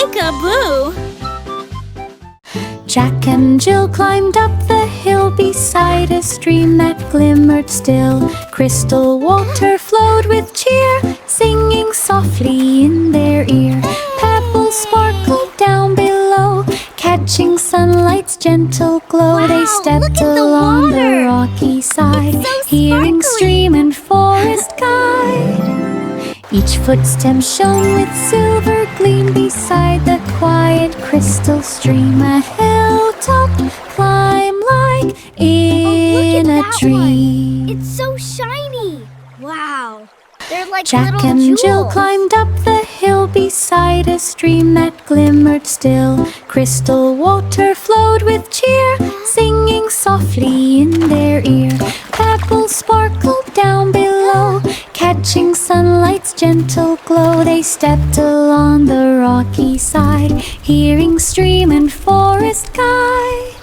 Peek-a-boo! Jack and Jill climbed up the hill beside a stream that glimmered still. Crystal water flowed with cheer, singing softly in their ear. Pebbles sparkled down below, catching sunlight's gentle glow. Wow, they stepped look at the along water. the rocky side, It's so hearing sparkly. stream and forest guide. Each footstep shone with silver gleam beside the quiet crystal stream. A hilltop climb like in a dream. It's so shiny! Wow! They're like Jack little and jewels. Jill climbed up the hill beside a stream that glimmered still. Crystal water flowed with cheer, singing softly in their ear. Pebbles sparkled down below, catching sunlight's gentle glow. They stepped along the rocky side, hearing stream and forest guide.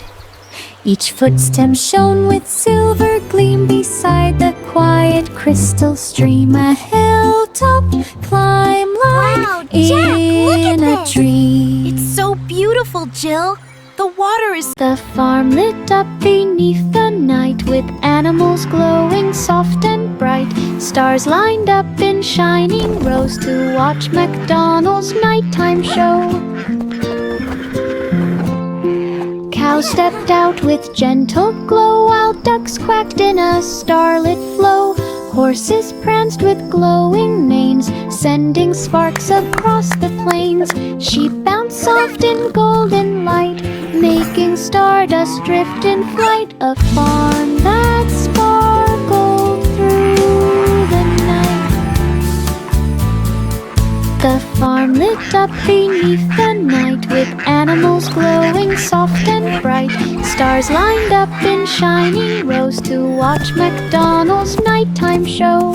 Each footstep shone with silver gleam beside the quiet crystal stream. A hilltop climb like Wow, Jack, look at in a this. dream. It's so beautiful, Jill. The water is... The farm lit up beneath the night, with animals glowing soft and bright. Stars lined up in shining rows to watch MacDonald's nighttime show. Cows stepped out with gentle glow, while ducks quacked in a starlit flow. Horses pranced with glowing manes, sending sparks across the plains. Sheep bounced soft in golden light, making stardust drift in flight. A farm that sparkled through the night. The farm lit up beneath the night, with animals glowing soft and bright. Stars lined up in shining rows to watch MacDonald's nighttime show.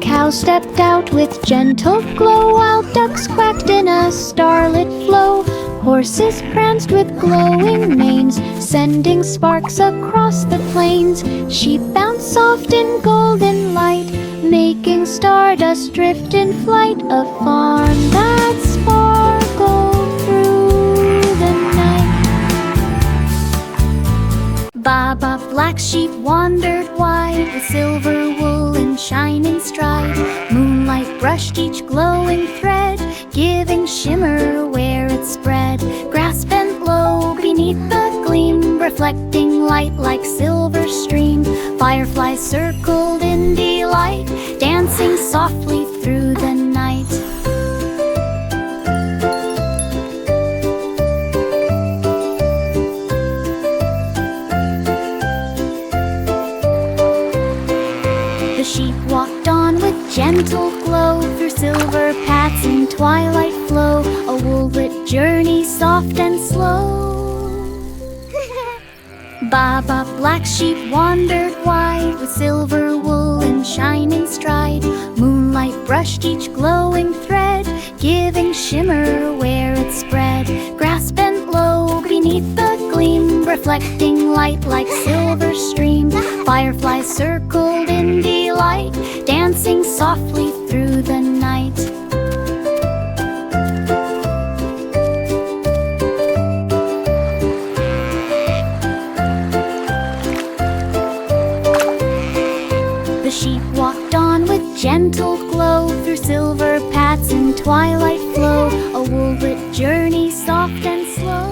Cows stepped out with gentle glow, while ducks quacked in a starlit flow. Horses pranced with glowing manes, sending sparks across the plains. Sheep bounced soft in golden light, making stardust drift in flight. A farm that sparkled through the night. Baba, black sheep, wandered wide, with silver wool and shining stride. Moonlight brushed each glowing thread, giving shimmer where it spread. Grass bent low beneath the gleam, reflecting light like silver stream. Fireflies circled in delight, dancing softly through the night. The sheep walked on with gentle glow, through silver paths and twilight flow. A wool-lit journey, soft and slow. Baba, black sheep, wandered wide, with silver wool and shining stride. Moonlight brushed each glowing thread, giving shimmer where it spread. Grass bent low beneath the gleam, reflecting light like silver stream. Fireflies circled in delight, dancing softly through the night. The sheep walked on with gentle glow, through silver paths and twilight flow. A wool-lit journey, soft and slow.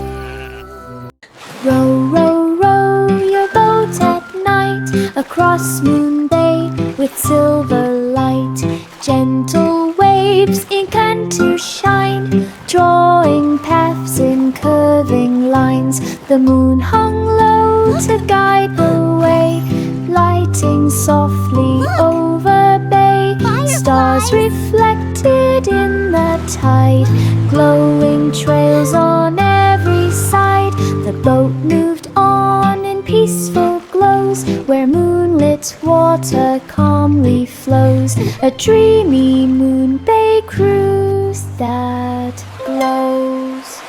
Row, row, row your boat at night, across Moon Bay with silver light. Gentle waves ink and to shine, drawing paths in curving lines. The moon hung low to guide the way, lighting softly over bay. Stars reflected in the tide, glowing trails on every side. The boat moved on in peaceful glows, where moonlit water calmly flows. A dreamy Moon Bay cruise that glows.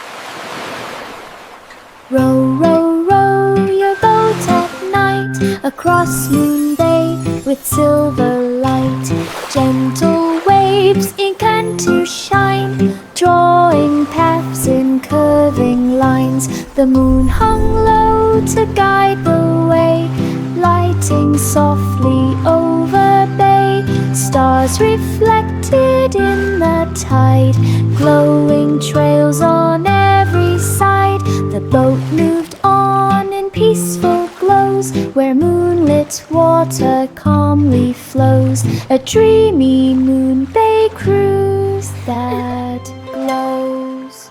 Row, row, row your boat at night, across Moon Bay with silver light. Gentle waves ink and began to shine, drawing paths in curving lines. The moon hung low to guide the way, lighting softly over bay. Stars reflected in the tide, glowing trails on every side. The boat moved on in peaceful glows, where moonlit water calmly flows. A dreamy moon bay cruise that glows.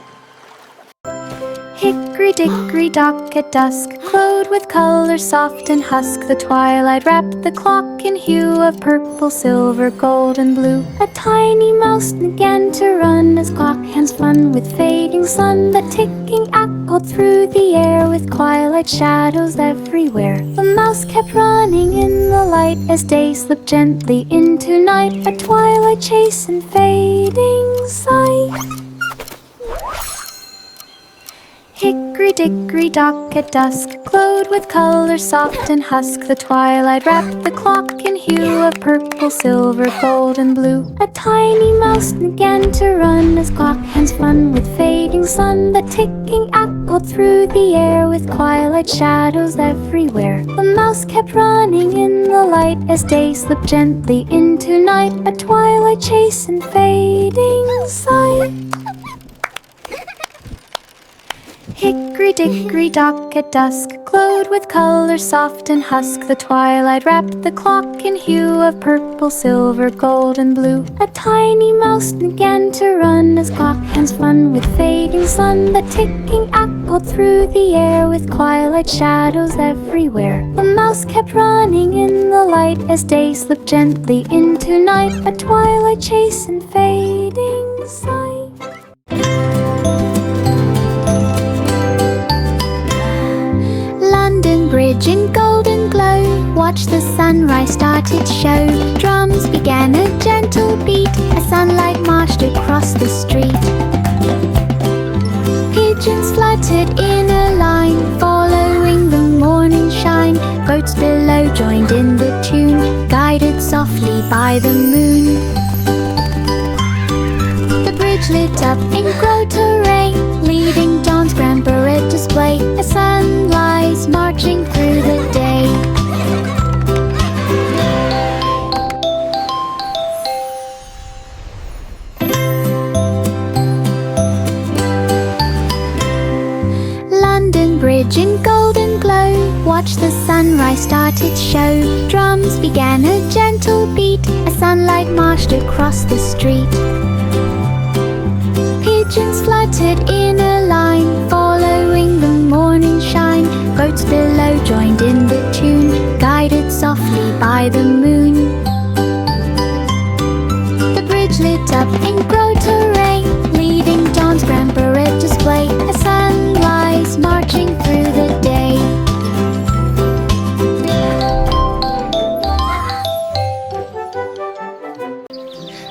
Hickory-dickory-dock at dusk glowed with color soft and husk. The twilight wrapped the clock in hue of purple, silver, gold, and blue. A tiny mouse began to run as clock hands fun with fading sun. The ticking echoed through the air with twilight shadows everywhere. The mouse kept running in the light as day slipped gently into night. A twilight chase and fading sight. Hickory-dickory-dock at dusk glowed with color soft and husk. The twilight wrapped the clock in hue of purple, silver, gold, and blue. A tiny mouse began to run as clock hands fun with fading sun. The ticking echoed through the air with twilight shadows everywhere. The mouse kept running in the light as day slipped gently into night. A twilight chase and fading sight. Hickory-dickory-dock at dusk glowed with color soft and husk. The twilight wrapped the clock in hue of purple, silver, gold, and blue. A tiny mouse began to run as clock hands fun with fading sun. The ticking echoed through the air with twilight shadows everywhere. The mouse kept running in the light as day slipped gently into night. A twilight chase and fading sight. London Bridge in golden glow, watch the sunrise start its show. Drums began a gentle beat as sunlight marched across the street. Pigeons fluttered in a line, following the morning shine. Goats below joined in the tune, guided softly by the moon. The bridge lit up in glow terrain, leading dawn's grand parade display. A sunrise marching through the day. London Bridge in golden glow, watch the sunrise start its show. Drums began a gentle beat as sunlight marched across the street. Pigeons fluttered in a line, following the morning shine. Goats below joined in the tune, guided softly by the moon. The bridge lit up in glow terrain, leading dawn's grand parade display. A sunrise marching through the day.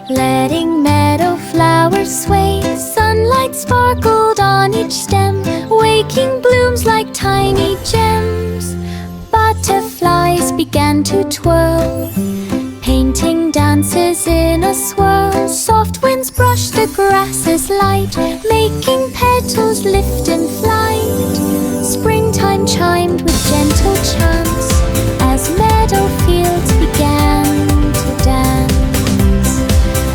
Letting meadow flowers sway, sunlight sparkled on each stem, waking blooms like tiny gems. Butterflies began to twirl, painting dances in a swirl. Soft winds brushed the grasses light, making petals lift in flight. Springtime chimed with gentle chants as meadow fields began to dance.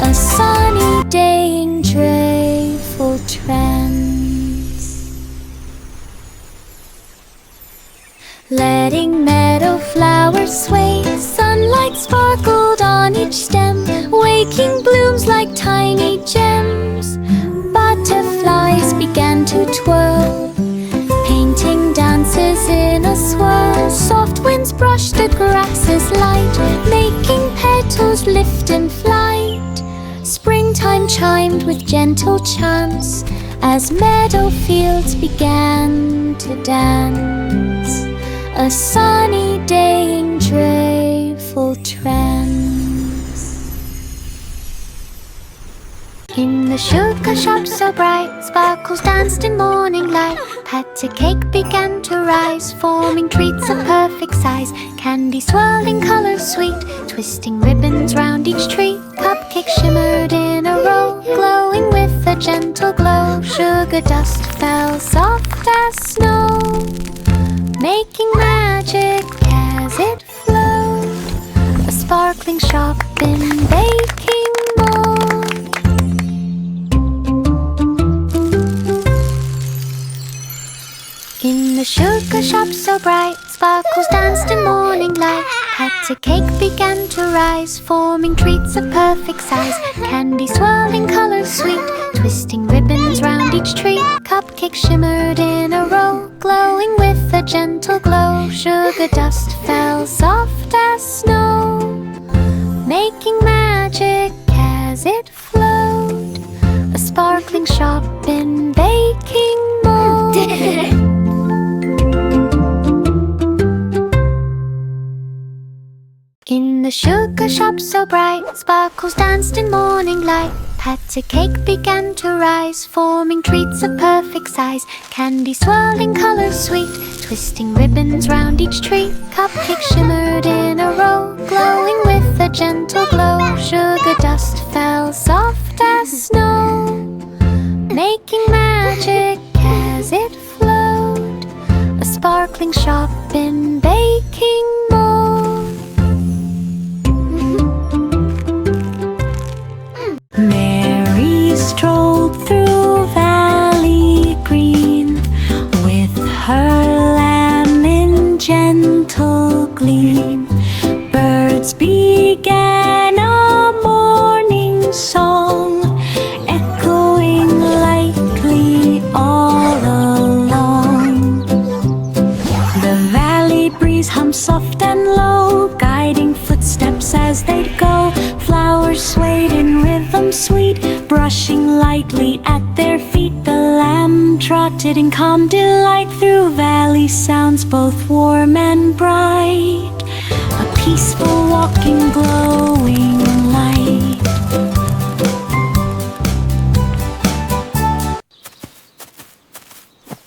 A sunny day in joyful trance. Letting meadow flowers sway, sunlight sparkled on each stem, waking blooms like tiny gems. Butterflies began to twirl, painting dances in a swirl. Soft winds brushed the grasses light, making petals lift in flight. Springtime chimed with gentle chants as meadow fields began to dance. A sunny day in joyful trance. In the sugar shop so bright, sparkles danced in morning light. Patter cake began to rise, forming treats of perfect size. Candy swirling colors sweet, twisting ribbons round each tree. Cupcakes shimmered in a row, Sugar dust fell soft as snow, making magic as it flowed, a sparkling shop in baking mold. In the sugar shop so bright, sparkles danced in morning light. Pat cake began to rise, forming treats of perfect size. Candy swirling colors sweet, twisting ribbons round each treat. Cupcakes shimmered in a row, glowing with a gentle glow. Sugar dust fell soft as snow, making magic as it flowed, a sparkling shop in baking mold. In the sugar shop so bright, sparkles danced in morning light. Pat cake began to rise, forming treats of perfect size. Candy swirling colors sweet, twisting ribbons round each treat. Cupcakes shimmered in a row, glowing with a gentle glow. Sugar dust fell soft as snow, making magic as it flowed, a sparkling shop in baking mold. Mary strolled through Valley Green with her lamb in gentle gleam. Birds began a morning song, echoing lightly all along. The valley breeze hummed soft and low, guiding footsteps as they'd go. Flowers swayed in rhythm sweet, brushing lightly at their feet. The lamb trotted in calm delight through valley sounds both warm and bright, a peaceful walking glowing light.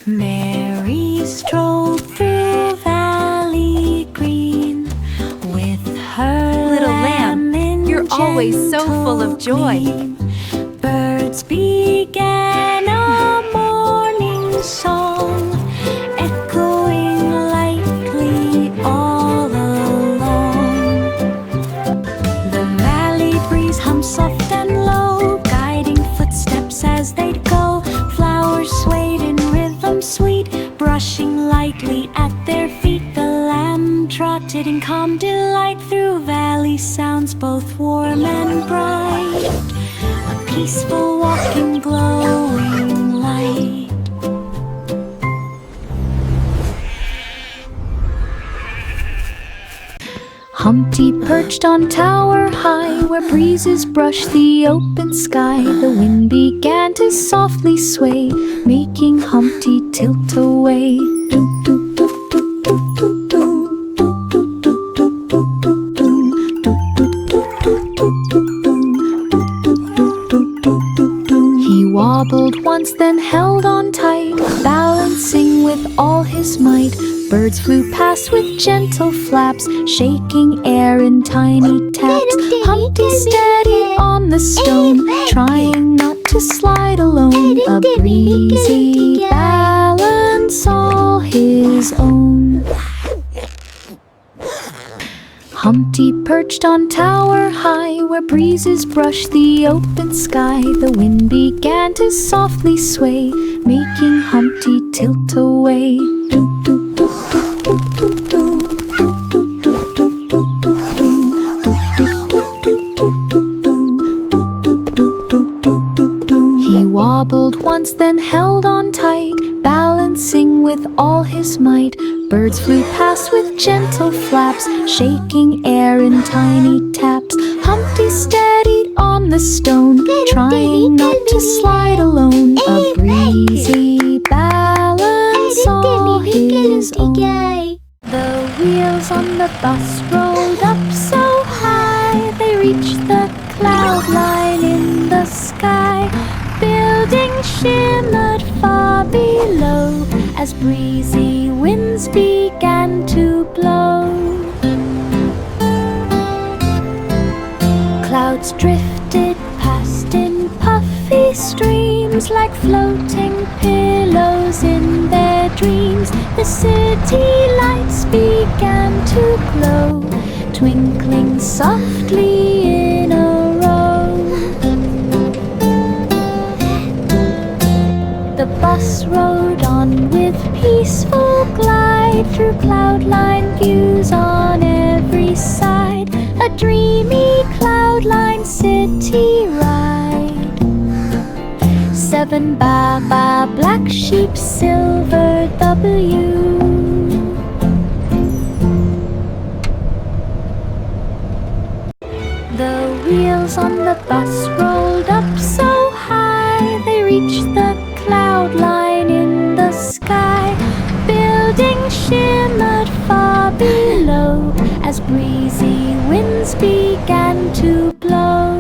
Mary strolled through Valley Green with her Little lamb, you're always so full of joy. Gleam. Birds began a morning song, echoing lightly all along. The valley breeze hummed soft and low, guiding footsteps as they'd go. Flowers swayed in rhythm sweet, brushing lightly at their feet. The lamb trotted in calm delight through valley sounds both warm and bright, a peaceful walking glowing light. Humpty perched on tower high, where breezes brushed the open sky. The wind began to softly sway, making Humpty tilt away. He wobbled once, then held on tight, balancing with all his might. Birds flew past with gentle flaps, shaking air in tiny taps. Humpty steadied on the stone, trying not to slide alone. A breezy balance all his own. Humpty perched on tower high, where breezes brushed the open sky. The wind began to softly sway, making Humpty tilt away. He wobbled once, then held on tight, balancing with all his might. Birds flew past with gentle flaps, shaking air in tiny taps. Humpty steadied on the stone, trying not to slide alone. A breezy balance all his own. The wheels on the bus rolled up so high, they reached the cloud line in the sky. Buildings shimmered far below as breezy winds began to blow. Clouds drifted past in puffy streams like floating pictures pillows in their dreams. The city lights began to glow, twinkling softly in a row. The bus rode on with peaceful glide through cloud-lined views on every side. A dreamy cloud-lined city ride. 7 ba-ba black sheep, silver W. The wheels on the bus rolled up so high, they reached the cloud line in the sky. Buildings shimmered far below as breezy winds began to blow.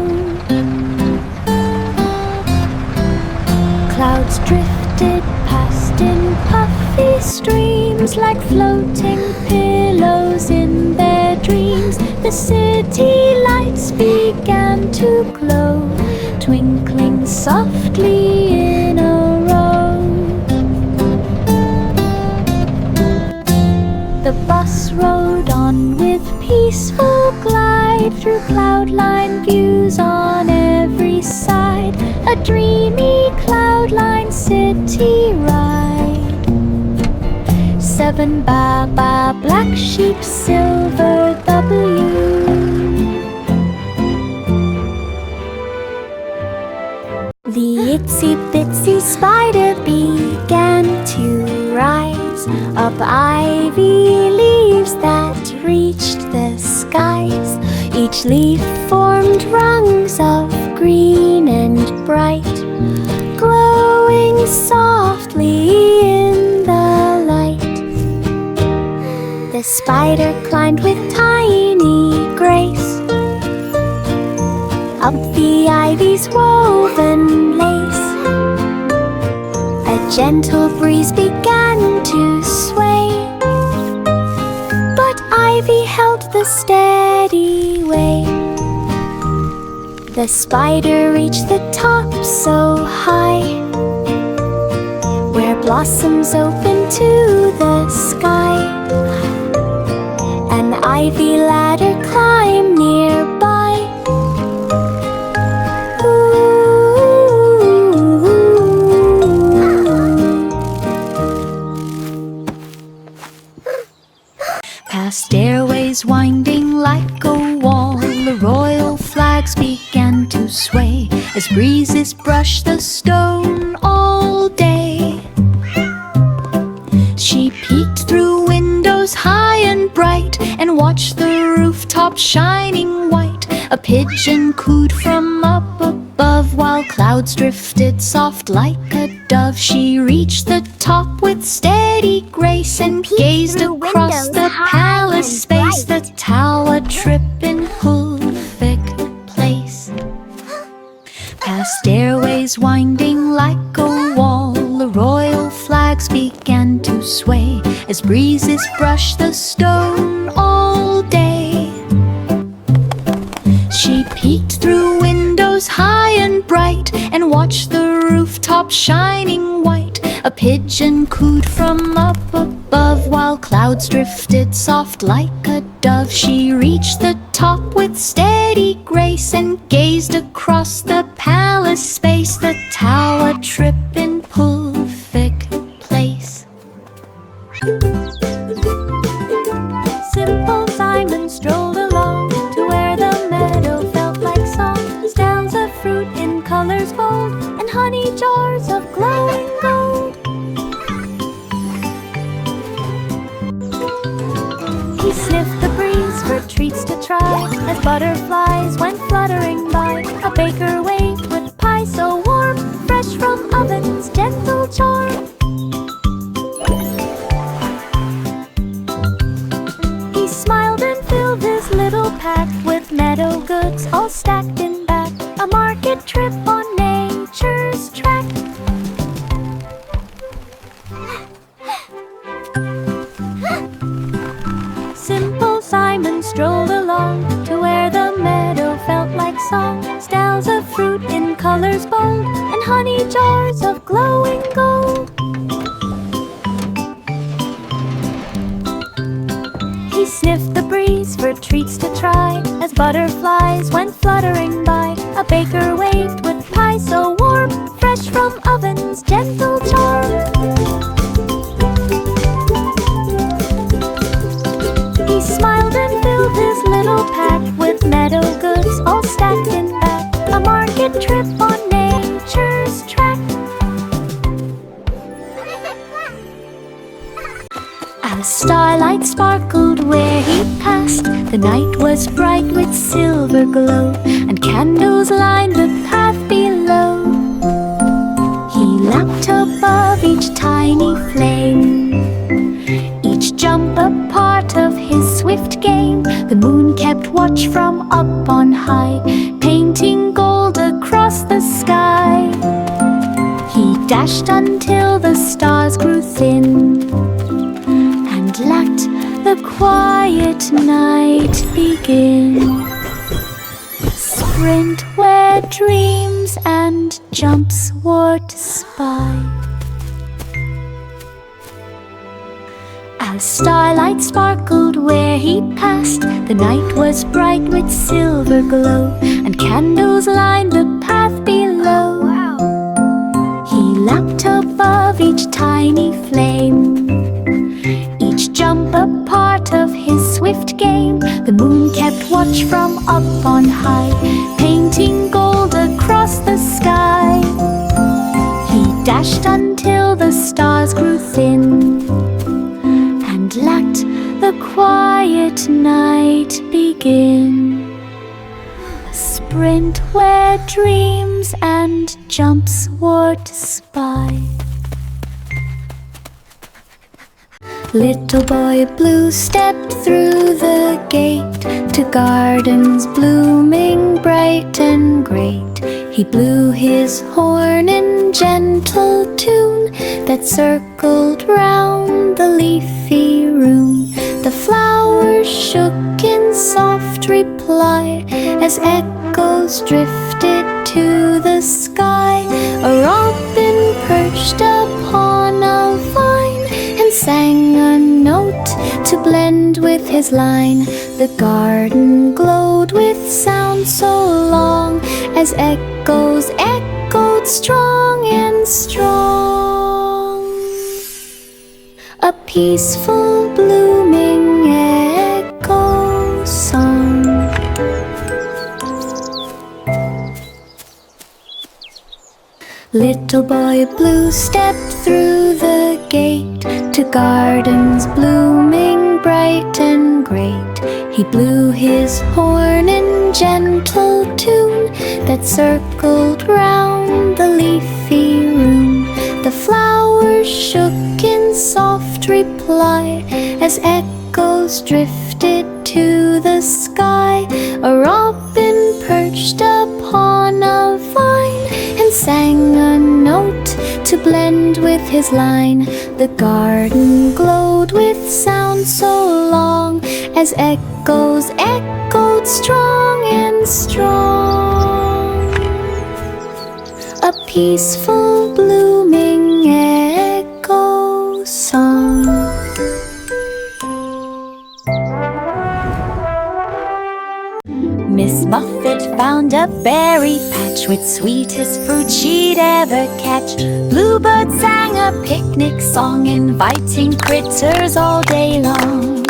Clouds drifted past in puffy streams, like floating pillows in their dreams. The city lights began to glow, twinkling softly in a row. The bus rode on with peaceful glide through cloud-lined views on every side. A dreamy cloud-lined city ride. 7 ba-ba black sheep, silver W. The itsy-bitsy spider began to rise up ivy leaves that reached the skies. Each leaf formed rungs of green and bright, glowing softly in the light. The spider climbed with tiny grace up the ivy's woven lace. A gentle breeze began to sway, but ivy held the steady way. The spider reached the top so high, where blossoms open to the sky. An ivy ladder climbed nearby. Past stairways winding like a wall, the royal flags began to sway as breezes brushed the stone all day. She peeked through windows high and bright and watched the rooftop shining white. A pigeon cooed from up above while clouds drifted soft like a dove. She reached the top with steady grace and gazed across the palace space, the tower trip in Hulvik Place. Past stairways winding like a wall, the royal flags began to sway as breezes brushed the stone all day. She peeked through windows high and bright and watched the rooftop shining white. A pigeon cooed from up above while clouds drifted soft like a dove. She reached the top with steady grace and gazed across the palace space, the tower trip in Hulvik Place. Simple Simon strolled along to where the meadow felt like song. Styles of fruit in colors bold and honey jars of glowing gold. He sniffed the breeze for treats to try as butterflies went fluttering by. A baker waved with pie so warm, fresh from oven's gentle charm. He smiled and filled his little pack with meadow goods all stacked in back. A market trip on nature's track. Simple Simon strolled along to where the meadow felt like song. Styles of fruit in colors bold and honey jars of glowing gold. sniffed the breeze for treats to try. As butterflies went fluttering by, a baker waved with pie so warm, fresh from oven's gentle charm. He smiled and filled his little pack with meadow goods all stacked in back. A market trip on nature's track. As starlight sparkled where he passed, the night was bright with silver glow, and candles lined the path below. He lapped above each tiny flame, each jump a part of his swift game. The moon kept watch from up on high, painting gold across the sky. He dashed until the stars grew thin, and let the quiet night begin. Sprint where dreams and jumps were to spy. As starlight sparkled where he passed, the night was bright with silver glow, and candles lined the path below. He lapped above each tiny flame, each jump a part of his swift game. The moon kept watch from up on high, painting gold across the sky. He dashed until the stars grew thin, and let the quiet night begin. A sprint where dreams and jumps were to spy. Little boy blue stepped through the gate to gardens blooming bright and great. He blew his horn in gentle tune that circled round the leafy room. The flowers shook in soft reply as echoes drifted to the sky. A robin perched upon a vine and sang a note to blend with his line. The garden glowed with sound so long as echoes echoed strong and strong. A peaceful blooming echo song. Little boy blue stepped through the gate to gardens blooming bright and great. He blew his horn in gentle tune that circled round the leafy room. The flowers shook in soft reply as echoes drifted to the sky. A robin perched upon a vine and sang a note to blend with his line. The garden glowed with sound so long as echoes echoed strong and strong. A peaceful blooming echo song. Miss Muffet found a berry patch with sweetest fruit she'd ever catch. Bluebird sang a picnic song, inviting critters all day long.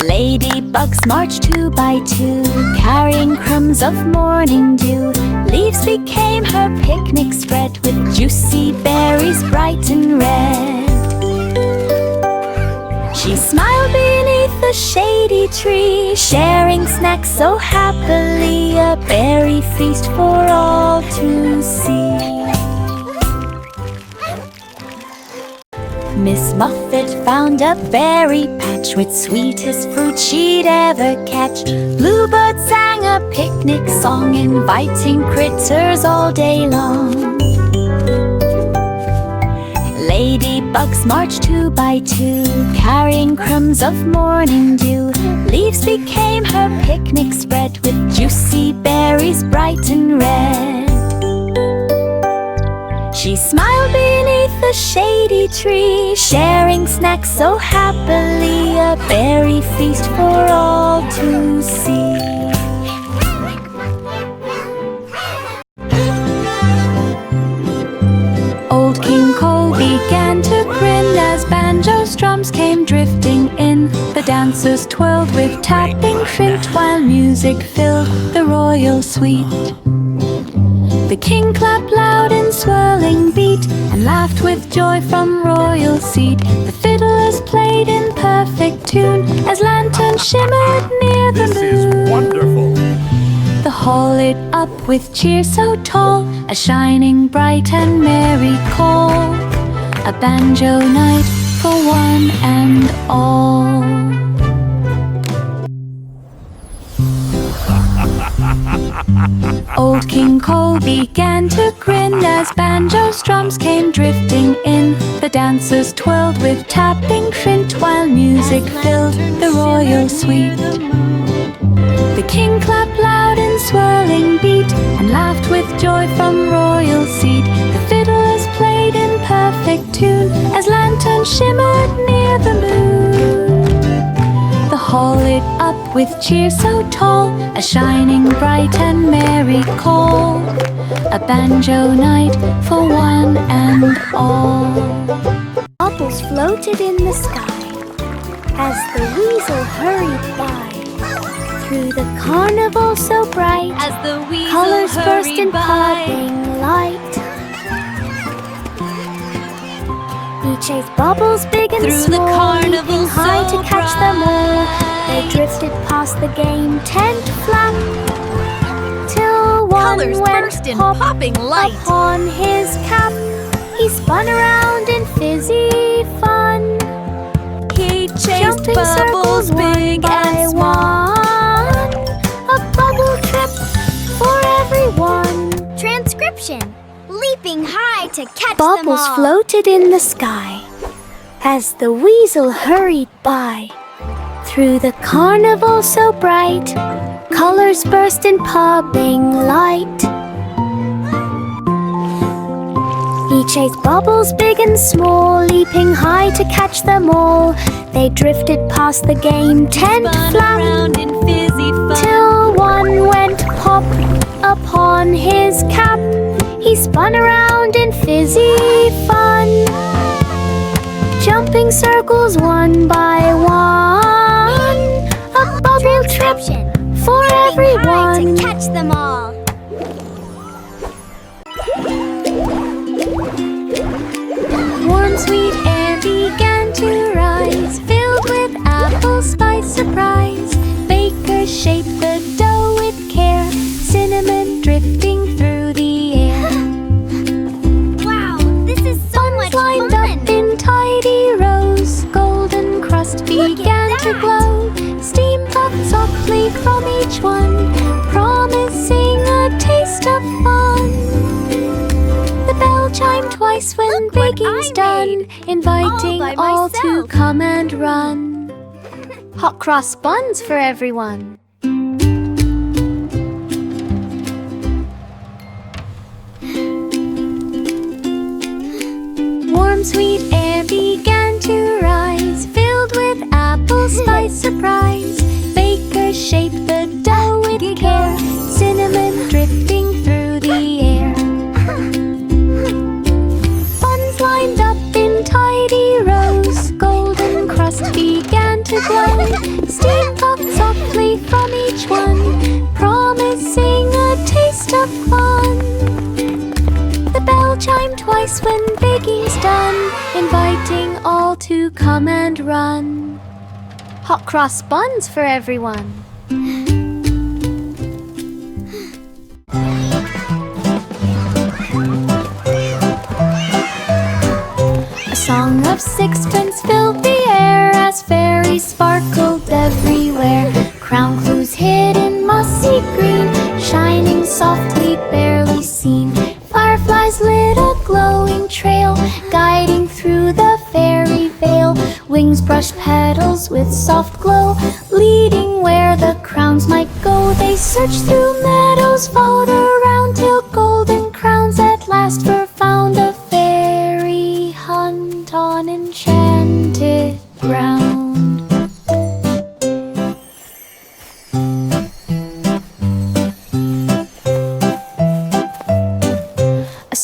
Ladybugs marched 2 by 2, carrying crumbs of morning dew. Leaves became her picnic spread with juicy berries bright and red. She smiled beneath the shady tree, sharing snacks so happily, a berry feast for all to see. Miss Muffet found a berry patch with sweetest fruit she'd ever catch. Bluebird sang a picnic song, inviting critters all day long. Ladybugs marched 2 by 2, carrying crumbs of morning dew. Leaves became her picnic spread with juicy berries bright and red. She smiled beneath a shady tree, sharing snacks so happily, a berry feast for all to see. Old King Cole began to grin as banjo strums came drifting in. The dancers twirled with tapping flint while music filled the royal suite. The king clapped loud in swirling beat and laughed with joy from royal seat. The fiddlers played in perfect tune as lanterns shimmered near the moon. This is wonderful. The hall lit up with cheer so tall, a shining bright and merry call, a banjo night for one and all. Old King Cole began to grin as banjo strums came drifting in. The dancers twirled with tapping flint while music filled the royal suite. The king clapped loud in swirling beat and laughed with joy from royal seat. The fiddlers played in perfect tune as lanterns shimmered near the moon. The hall lit up with cheer so tall, a shining bright and merry call, a banjo night for one and all. Bubbles floated in the sky as the weasel hurried by. Through the carnival so bright, As the weasel colors burst in hurried by. popping light. He chased bubbles big and Through the small, carnival leaping high so to catch them all. They bright. drifted past the game tent flap, till one Colors went burst in pop popping light. upon his cap. He spun around in fizzy fun, He chased jumping bubbles circles one big by and small. one. A bubble trip for everyone. Transcription: leaping high to catch them all. Bubbles floated in the sky as the weasel hurried by. Through the carnival so bright, colors burst in popping light. He chased bubbles big and small, leaping high to catch them all. They drifted past the game tent Spun flap, around in fizzy fun. till one went pop upon his cap. He spun around in fizzy fun, jumping circles one by one. A bubble trip for everyone. To catch them all. Warm sweet air began to rise, filled with apple spice surprise. Bakers shaped the dough with care, cinnamon drifting through the air. Wow, this is so much Lined up in tidy rows, golden crust began to glow. Steam puffed softly from each one, promising a taste of fun. The bell chimed twice when Look what baking's I done, made, inviting all by all to myself. come and run. Hot cross buns for everyone. Warm sweet air began to rise, filled with apple spice surprise. Bakers shaped the dough with care, cinnamon drifting through the air. Buns lined up in tidy rows, golden crust began to glow. Steam puffed softly from each one, promising a taste of fun. The bell chimed twice when baking's done, inviting all to come and run. Hot cross buns for everyone. A song of sixpence filled the air as fairies sparkled everywhere. Crown clues hid in mossy green, shining softly, barely seen. Fireflies lit a glowing trail, guiding through the fairy veil. Wings brushed petals with soft glow, leading where the crowns might go. They searched through meadows, followed around till golden crowns at last were found. A fairy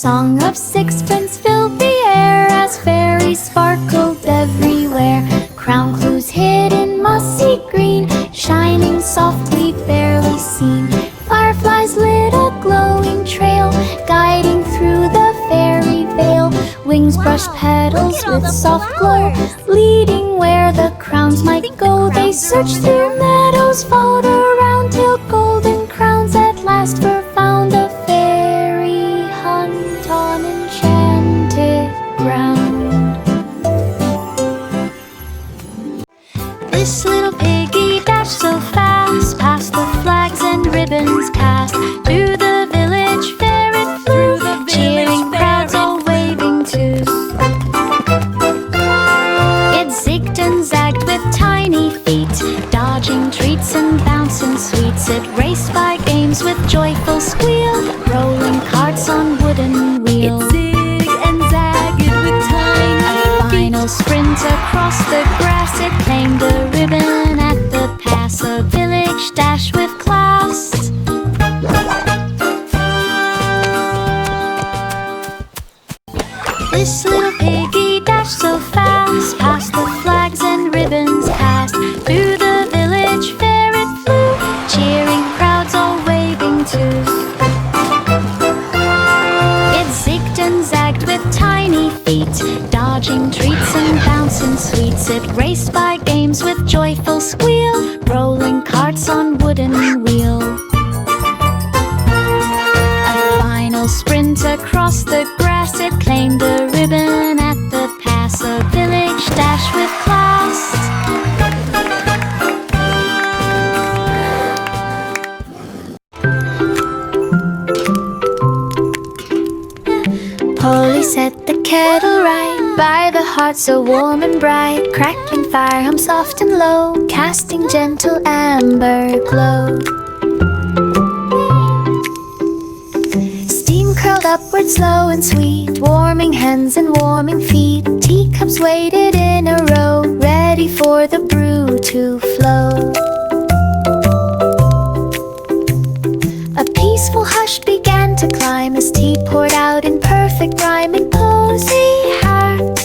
Song of sixpence filled the air as fairies sparkled everywhere. Crown clues hid in mossy green, shining softly, barely seen. Fireflies lit a glowing trail, guiding through the fairy veil. Wings brushed petals with soft glow, leading where the crowns might go. They searched through meadows, followed around till golden crowns at last were found. A fairy hunt on enchanted ground. This little piggy dashed so fast, past the flags and ribbons cast. To the village fair it flew, cheering crowds all waving too. It zigged and zagged with tiny feet, dodging treats and bouncing sweets. It raced by games with joyful squeal, rolling carts on wooden wheels. It zigged and zagged with tiny A final sprint across the grass, it claimed a ribbon at the pass. A village dash with class. This little piggy dashed so fast, past the flags and ribbons cast. To the village fair it flew, cheering crowds all waving too. It zigged and zagged with tiny feet, dodging treats and bouncing sweets. It raced by games with joyful squeal, rolling carts on wooden wheel. A final sprint across the grass, it claimed a ribbon at the pass. A village dash with class. Polly set the kettle right by the hearth so warm and bright. Crackling fire hum soft and low, casting gentle amber glow. Steam curled upward slow and sweet, warming hands and warming feet. Teacups waited in a row, ready for the brew to flow. A peaceful hush began to climb as tea poured out in perfect rhyme in cozy heart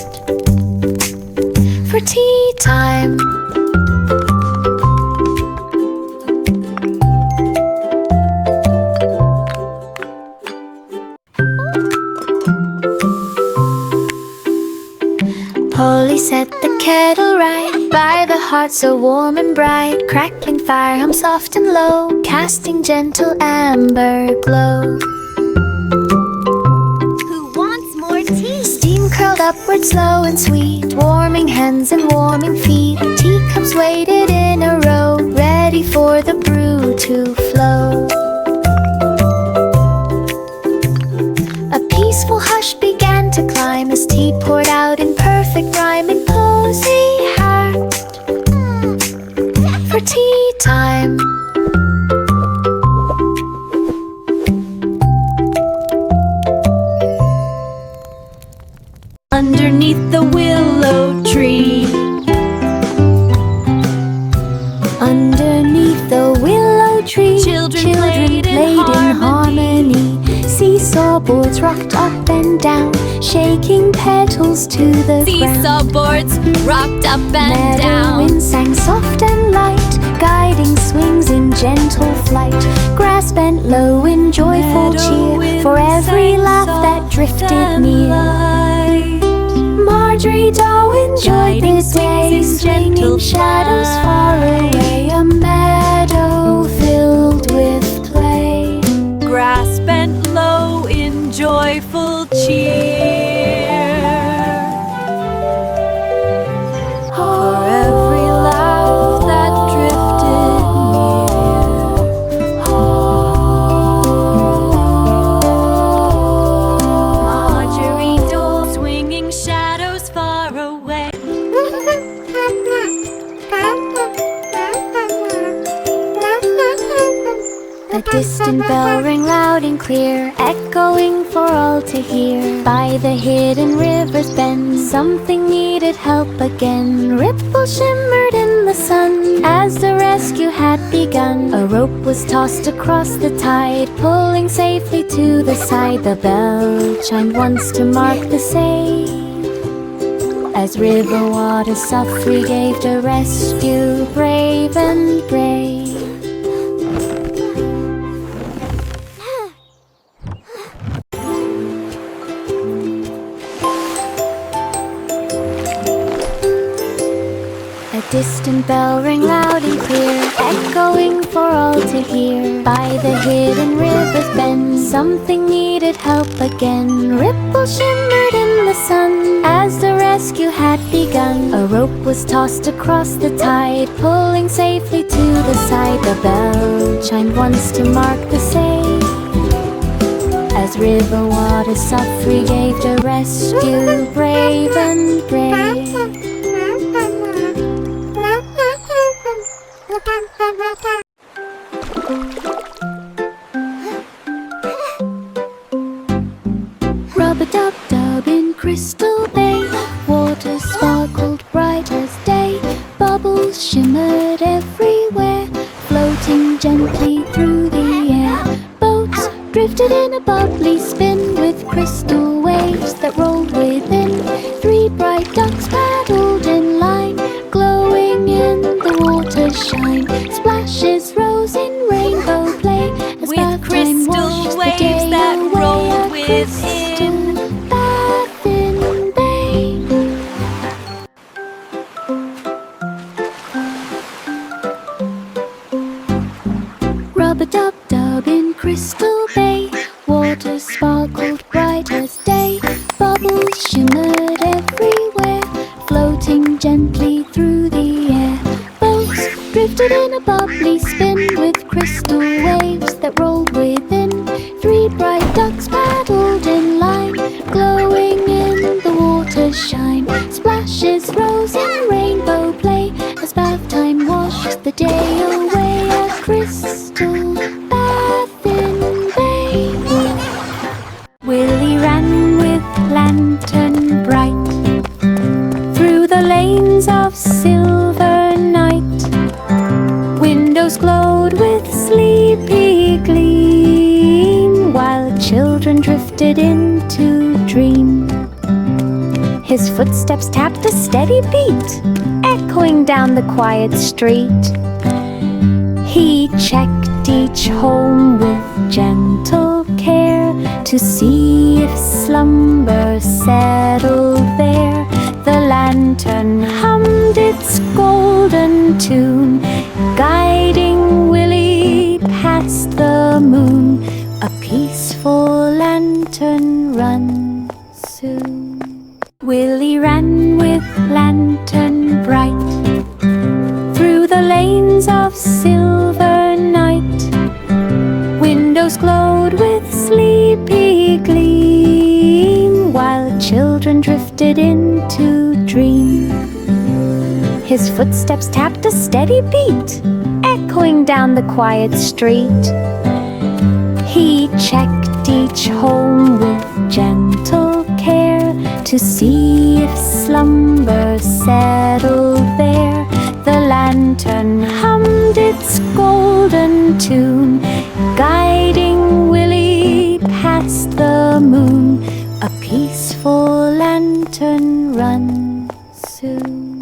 for tea time. Polly set the kettle right by the hearth so warm and bright. Crackling fire hum soft and low, casting gentle amber glow. Who wants more tea? Steam curled upward slow and sweet, warming hands and warming feet. Teacups waited in a row, ready for the brew to flow. A peaceful hush began to climb as tea poured out in perfect rhyme in cozy heart for tea time. underneath the willow tree. Underneath the willow tree, Children played in harmony. Seesaw boards rocked up and down, shaking petals to the ground. Seesaw boards rocked up and Meadow down. wind sang soft and light, guiding swings in gentle flight. Grass bent low in joyful Meadow cheer wind for every sang laugh that soft drifted and near. light. Marjorie Doe enjoyed Guiding the swings day, in swinging gentle shadows far away. A meadow filled with play. Grass bent low in joyful cheer. For every laugh that drifted near. Marjorie Dole swinging shadows far away. A distant bell rang loud and clear, echoing for all to hear. By the hidden river's bend, something needed help again. Ripples shimmered in the sun. As the rescue had begun, a rope was tossed across the tide, pulling safely to the side. The bell chimed once to mark the save, as river water softly gave to rescue, brave and brave. A distant bell rang loud and clear, echoing for all to hear. By the hidden river's bend, something needed help again. Ripples shimmered in the sun as the rescue had begun. A rope was tossed across the tide, pulling safely to the side. The bell chimed once to mark the save, as river water softly gave to rescue, brave and brave. Rub-a-dub-dub in Crystal Bay, water sparkled bright as day. Bubbles shimmered everywhere, floating gently through the air. Boats drifted in a bubbly spin with crystal waves that rolled within. 3 bright ducks paddled in line, glowing in the water's shine. Splashes rose in rainbow play as With crystal waves that rolled within. Baffin Bay. Rub-a-dub-dub in Crystal Bay, water sparkled bright as day. Bubbles shimmered everywhere, floating gently through the air. Boats drifted in a bubbly spin with crystal waves that rolled within. 3 bright ducks paddled in line, glowing in the water's shine. Splashes rose in rainbow play as bath time washed the day away at Crystal Baffin Bay. Willie ran with lantern bright through the lanes of silver night. Windows glowed with sleepy gleam, while children drifted into dream. His footsteps tapped a steady beat, echoing down the quiet street. He checked each home with gentle care to see if slumber settled there. The lantern hummed its golden tune, guiding Willie past the moon. A peaceful lantern run soon. Willie ran with lantern bright through the lanes of silver night. Windows glowed with sleepy gleam, while children drifted into dream. His footsteps tapped a steady beat, echoing down the quiet street. He checked each home with gentle care to see if slumber settled there. The lantern hummed its golden tune, guiding Willie past the moon. A peaceful lantern run soon.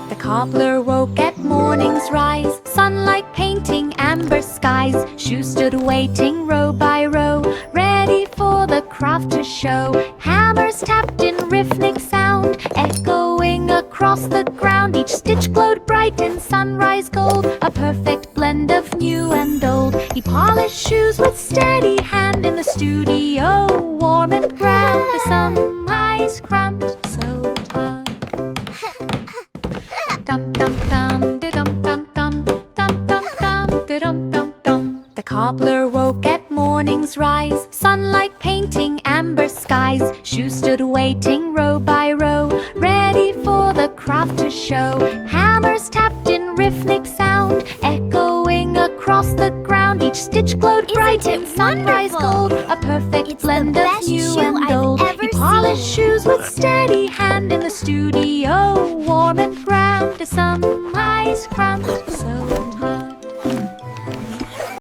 The cobbler woke at morning's rise, sunlight painting amber skies. Shoes stood waiting row by row, ready for the craft to show. Hammers tapped in rhythmic sound, echoing across the ground. Each stitch glowed bright in sunrise gold, a perfect blend of new and old. He polished shoes with steady hand in the studio, warm and grand. The sunrise cramped so tough. Dum dum dum dum dum dum dum dum dum dum dum dum. The cobbler woke at morning's rise, sunlight painting amber skies. Shoes stood waiting row by row, ready for the craft to show. Hammers tapped in rhythmic sound, echoing across the ground. Each stitch glowed bright in sunrise gold, a perfect blend of new and old. He polished polish shoes with steady hand in the studio, warm and brown to some ice crumbs. So